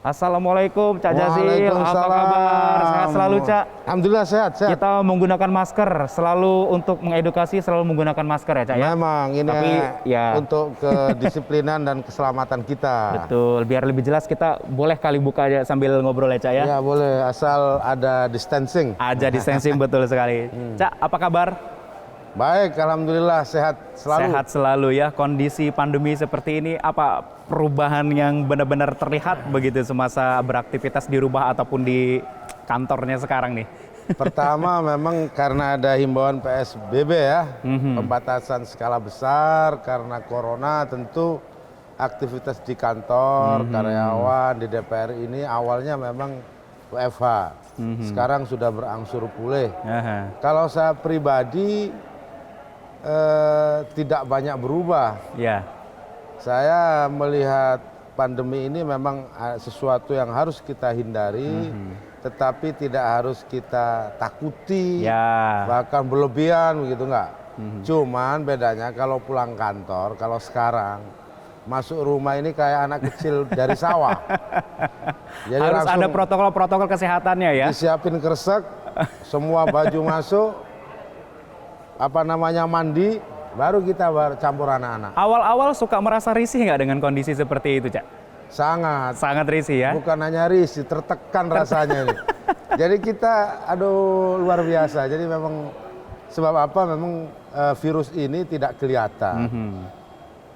Assalamualaikum Cak Jazil, apa Waalaikumsalam. kabar? Sehat selalu Cak? Alhamdulillah sehat. Kita menggunakan masker, selalu untuk mengedukasi selalu menggunakan masker ya Cak ya? Memang ini Tapi ya untuk kedisiplinan dan keselamatan kita. betul, biar lebih jelas kita boleh kali buka aja sambil ngobrol ya Cak ya? Ya boleh, asal ada distancing. Aja distancing betul sekali. Cak, apa kabar? Baik, alhamdulillah sehat selalu. Sehat selalu ya. Kondisi pandemi seperti ini, apa perubahan yang benar-benar terlihat begitu semasa beraktivitas di rumah ataupun di kantornya sekarang nih? Pertama memang karena ada himbauan PSBB ya, pembatasan skala besar karena corona, tentu aktivitas di kantor, karyawan, di DPR ini awalnya memang WFH. Sekarang sudah berangsur pulih. Aha. Kalau saya pribadi tidak banyak berubah. Ya, Saya melihat pandemi ini memang sesuatu yang harus kita hindari, tetapi tidak harus kita takuti, ya. bahkan berlebihan begitu enggak. Cuman bedanya kalau pulang kantor, kalau sekarang masuk rumah ini kayak anak kecil dari sawah. Jadi Harus langsung ada protokol-protokol kesehatannya ya. disiapin kresek, semua baju masuk, mandi, baru kita campur anak-anak. Awal-awal suka merasa risih nggak dengan kondisi seperti itu Cak? Sangat. Sangat risih ya. Bukan hanya risih, tertekan rasanya ini. Jadi kita, aduh luar biasa. Jadi memang sebab apa? Memang virus ini tidak kelihatan.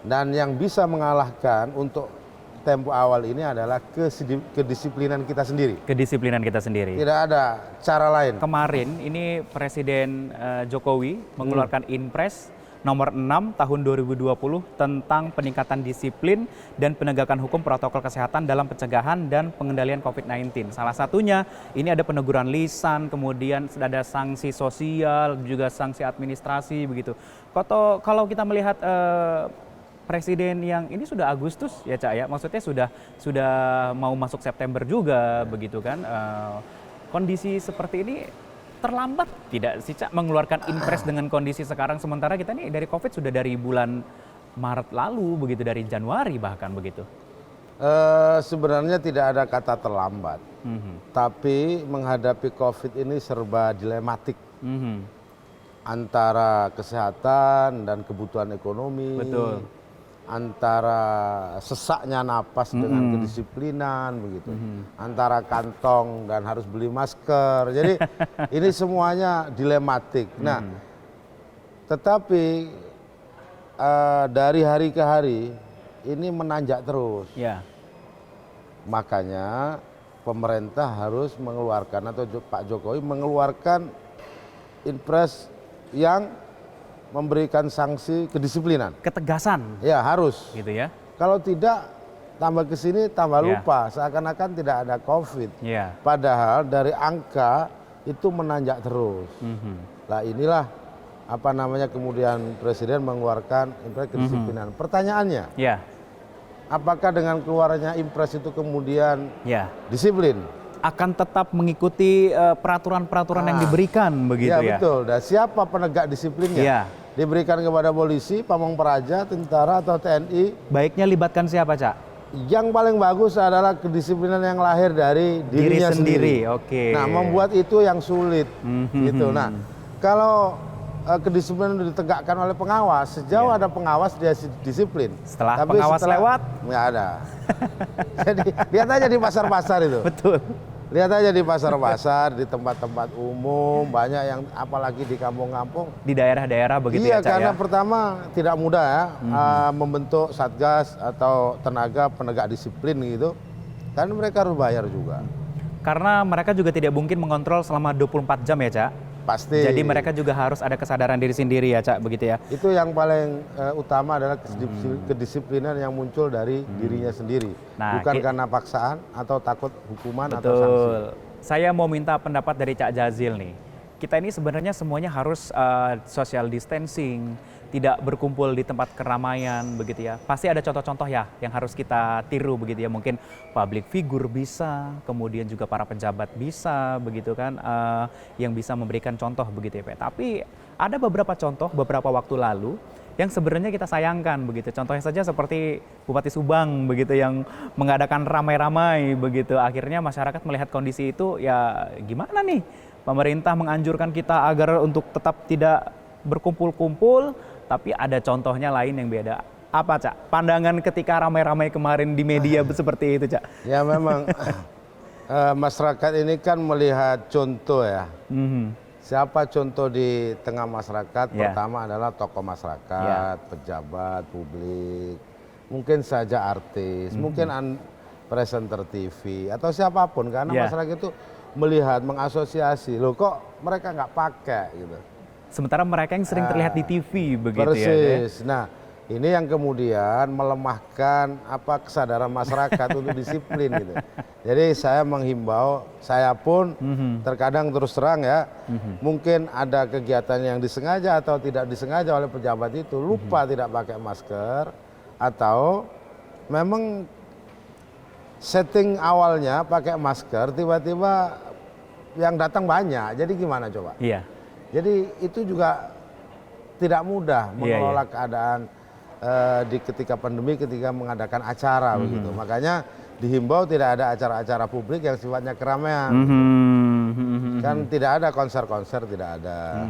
Dan yang bisa mengalahkan untuk tempo awal ini adalah kedisiplinan kita sendiri. Kedisiplinan kita sendiri. Tidak ada cara lain. Kemarin ini Presiden Jokowi mengeluarkan Inpres nomor 6 tahun 2020 tentang peningkatan disiplin dan penegakan hukum protokol kesehatan dalam pencegahan dan pengendalian COVID-19. Salah satunya ini ada peneguran lisan, kemudian ada sanksi sosial, juga sanksi administrasi begitu. Kalau kita melihat Presiden yang ini sudah Agustus ya Cak ya, maksudnya sudah mau masuk September juga begitu kan. Kondisi seperti ini terlambat tidak sih Cak mengeluarkan Inpres dengan kondisi sekarang, sementara kita nih dari COVID sudah dari bulan Maret lalu begitu, dari Januari bahkan begitu. Sebenarnya tidak ada kata terlambat, tapi menghadapi COVID ini serba dilematik antara kesehatan dan kebutuhan ekonomi. Betul. Antara sesaknya napas dengan kedisiplinan begitu, antara kantong dan harus beli masker. Jadi ini semuanya dilematik. Nah, tetapi dari hari ke hari ini menanjak terus. Ya. Makanya pemerintah harus mengeluarkan, atau Pak Jokowi mengeluarkan Inpres yang memberikan sanksi kedisiplinan. Ketegasan. Ya harus. Gitu ya. Kalau tidak, tambah ke sini tambah lupa, seakan-akan tidak ada COVID. Ya. Padahal dari angka itu menanjak terus. Nah inilah kemudian Presiden mengeluarkan Inpres kedisiplinan. Pertanyaannya, Ya. apakah dengan keluarnya Inpres itu kemudian Ya. disiplin? Akan tetap mengikuti peraturan-peraturan yang diberikan begitu ya. Ya betul. Dan siapa penegak disiplinnya? Ya. Diberikan kepada polisi, pamong praja, tentara atau TNI. Baiknya libatkan siapa Cak? Yang paling bagus adalah kedisiplinan yang lahir dari dirinya sendiri. Oke. Nah, membuat itu yang sulit, gitu. Nah, kalau kedisiplinan ditegakkan oleh pengawas, sejauh ada pengawas dia disiplin. Setelah pengawas lewat, nggak ada. Jadi lihat aja di pasar-pasar itu. betul. Lihat aja di pasar-pasar, di tempat-tempat umum, banyak yang apalagi di kampung-kampung. Di daerah-daerah begitu Iya, ya Cak karena ya. pertama tidak mudah ya membentuk satgas atau tenaga penegak disiplin gitu. Kan mereka harus bayar juga. Karena mereka juga tidak mungkin mengontrol selama 24 jam ya Cak. Pasti. Jadi mereka juga harus ada kesadaran diri sendiri ya Cak, begitu ya. Itu yang paling utama adalah kedisiplinan yang muncul dari dirinya sendiri. Nah, bukan karena paksaan atau takut hukuman atau sanksi. Betul. Saya mau minta pendapat dari Cak Jazil nih. Kita ini sebenarnya semuanya harus social distancing, tidak berkumpul di tempat keramaian begitu ya. Pasti ada contoh-contoh ya yang harus kita tiru begitu ya. Mungkin public figure bisa, kemudian juga para pejabat bisa begitu kan, yang bisa memberikan contoh begitu ya Pak. Tapi ada beberapa contoh beberapa waktu lalu yang sebenarnya kita sayangkan begitu. Contohnya saja seperti Bupati Subang begitu yang mengadakan ramai-ramai begitu. Akhirnya masyarakat melihat kondisi itu, ya gimana nih? Pemerintah menganjurkan kita agar untuk tetap tidak berkumpul-kumpul, tapi ada contohnya lain yang beda. Apa, Cak? Pandangan ketika ramai-ramai kemarin di media seperti itu, Cak? Ya memang masyarakat ini kan melihat contoh ya. Siapa contoh di tengah masyarakat? Pertama adalah tokoh masyarakat, pejabat publik, mungkin saja artis, mungkin presenter TV atau siapapun, karena masyarakat itu melihat, mengasosiasi, loh kok mereka nggak pakai gitu. Sementara mereka yang sering terlihat di TV begitu. Persis. Ya. Nah, ini yang kemudian melemahkan kesadaran masyarakat untuk disiplin gitu. Jadi saya menghimbau, saya pun terkadang terus terang ya, mungkin ada kegiatan yang disengaja atau tidak disengaja oleh pejabat itu, lupa tidak pakai masker, atau memang setting awalnya pakai masker, tiba-tiba yang datang banyak. Jadi gimana coba? Iya. Jadi itu juga tidak mudah mengelola keadaan di ketika pandemi, ketika mengadakan acara begitu. Makanya dihimbau tidak ada acara-acara publik yang sifatnya keramaian. Kan tidak ada konser-konser, tidak ada.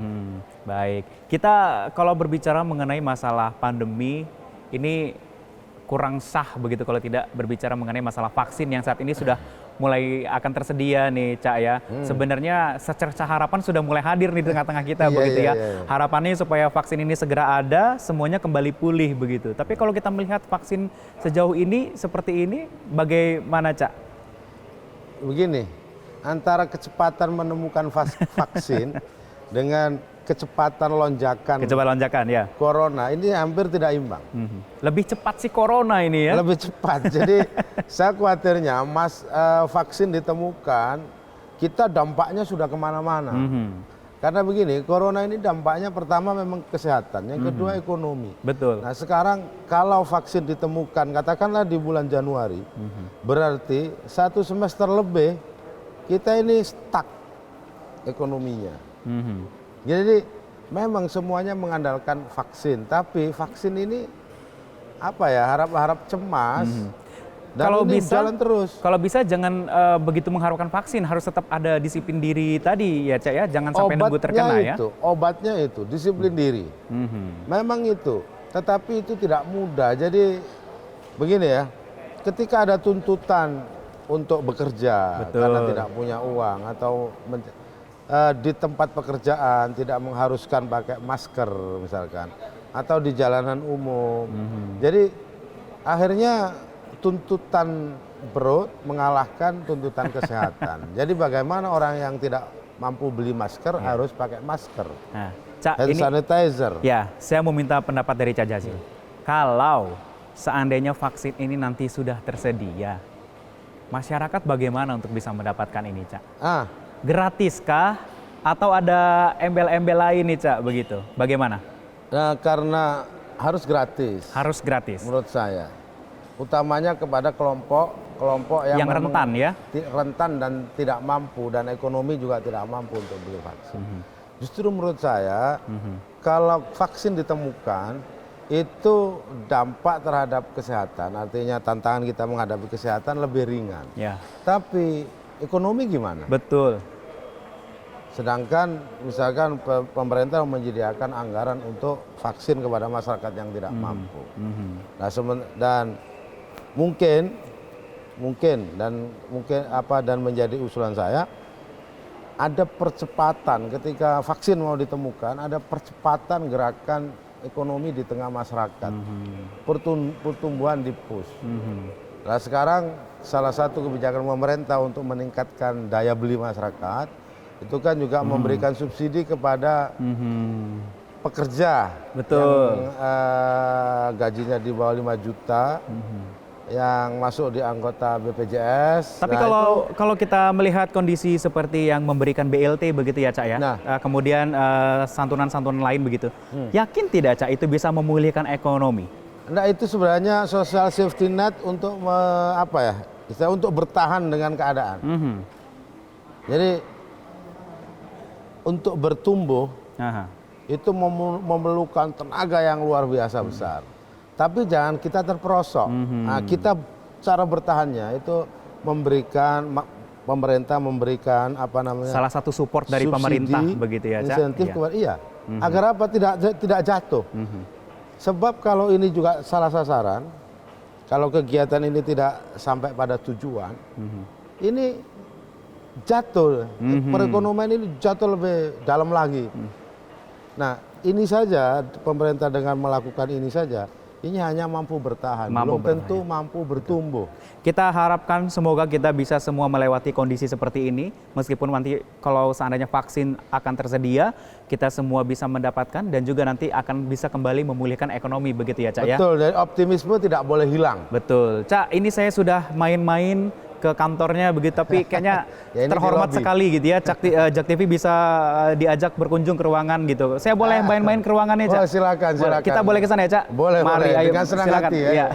Baik, kita kalau berbicara mengenai masalah pandemi ini kurang sah begitu kalau tidak berbicara mengenai masalah vaksin yang saat ini sudah mulai akan tersedia nih, Cak ya. Sebenarnya secerca harapan sudah mulai hadir di tengah-tengah kita begitu ya. Harapannya supaya vaksin ini segera ada, semuanya kembali pulih begitu. Tapi kalau kita melihat vaksin sejauh ini seperti ini, bagaimana, Cak? Begini, antara kecepatan menemukan vaksin dengan kecepatan lonjakan ya. Corona ini hampir tidak imbang. Lebih cepat sih Corona ini ya. Lebih cepat. Jadi saya khawatirnya vaksin ditemukan, kita dampaknya sudah kemana-mana. Karena begini, Corona ini dampaknya pertama memang kesehatan, yang kedua ekonomi. Betul. Nah sekarang kalau vaksin ditemukan, katakanlah di bulan Januari, berarti 1 semester lebih kita ini stuck ekonominya. Jadi memang semuanya mengandalkan vaksin, tapi vaksin ini harap-harap cemas. Dan kalau ini bisa jalan terus. Kalau bisa jangan begitu mengharapkan vaksin, harus tetap ada disiplin diri tadi ya, Cak ya, jangan sampai nunggu terkena ya. Obatnya itu disiplin diri. Memang itu, tetapi itu tidak mudah. Jadi begini ya, ketika ada tuntutan untuk bekerja karena tidak punya uang atau di tempat pekerjaan tidak mengharuskan pakai masker misalkan, atau di jalanan umum. Jadi akhirnya tuntutan perut mengalahkan tuntutan kesehatan. Jadi bagaimana orang yang tidak mampu beli masker harus pakai masker. Nah, Cak, hand sanitizer. Ya, saya mau minta pendapat dari Cak Jazil. Kalau seandainya vaksin ini nanti sudah tersedia, masyarakat bagaimana untuk bisa mendapatkan ini, Cak? Gratiskah atau ada embel-embel lain nih, Cak, begitu? Bagaimana? Nah, karena harus gratis. Harus gratis. Menurut saya. Utamanya kepada kelompok yang rentan ya. Rentan dan tidak mampu, dan ekonomi juga tidak mampu untuk beli vaksin. Justru menurut saya kalau vaksin ditemukan itu dampak terhadap kesehatan, artinya tantangan kita menghadapi kesehatan lebih ringan. Ya. Tapi ekonomi gimana? Betul. Sedangkan misalkan pemerintah menyediakan anggaran untuk vaksin kepada masyarakat yang tidak mampu. Nah, dan mungkin menjadi usulan saya, ada percepatan ketika vaksin mau ditemukan, ada percepatan gerakan ekonomi di tengah masyarakat. Pertumbuhan di push. Nah, sekarang salah satu kebijakan pemerintah untuk meningkatkan daya beli masyarakat itu kan juga memberikan subsidi kepada pekerja. Betul. Yang gajinya di bawah 5 juta, yang masuk di anggota BPJS. Tapi kalau kita melihat kondisi seperti yang memberikan BLT begitu ya, Cak ya, kemudian santunan-santunan lain begitu, yakin tidak, Cak, itu bisa memulihkan ekonomi? Nah, itu sebenarnya social safety net untuk untuk bertahan dengan keadaan. Jadi untuk bertumbuh itu memerlukan tenaga yang luar biasa besar. Tapi jangan kita terperosok. Nah, kita cara bertahannya itu pemerintah memberikan apa namanya? Salah satu support dari subsidi, pemerintah begitu ya, Cak? insentif Iya. kepada agar apa tidak jatuh. Sebab kalau ini juga salah sasaran, kalau kegiatan ini tidak sampai pada tujuan, ini jatuh. Perekonomian ini jatuh lebih dalam lagi. Nah, ini saja pemerintah dengan melakukan ini saja, ini hanya mampu bertahan, belum tentu mampu bertumbuh. Kita harapkan semoga kita bisa semua melewati kondisi seperti ini, meskipun nanti kalau seandainya vaksin akan tersedia, kita semua bisa mendapatkan dan juga nanti akan bisa kembali memulihkan ekonomi, begitu ya, Cak ya? Betul, dan optimisme tidak boleh hilang. Betul. Cak, ini saya sudah main-main ke kantornya begitu, tapi kayaknya Ya, ini terhormat di lobi. sekali gitu ya, Jak TV bisa diajak berkunjung ke ruangan gitu. Saya boleh main-main ke ruangannya, Cak? Oh, silakan. Kita boleh ke sana ya, Cak? Boleh, Mari, boleh. ayo, Dengan senang silakan. hati ya. Iya.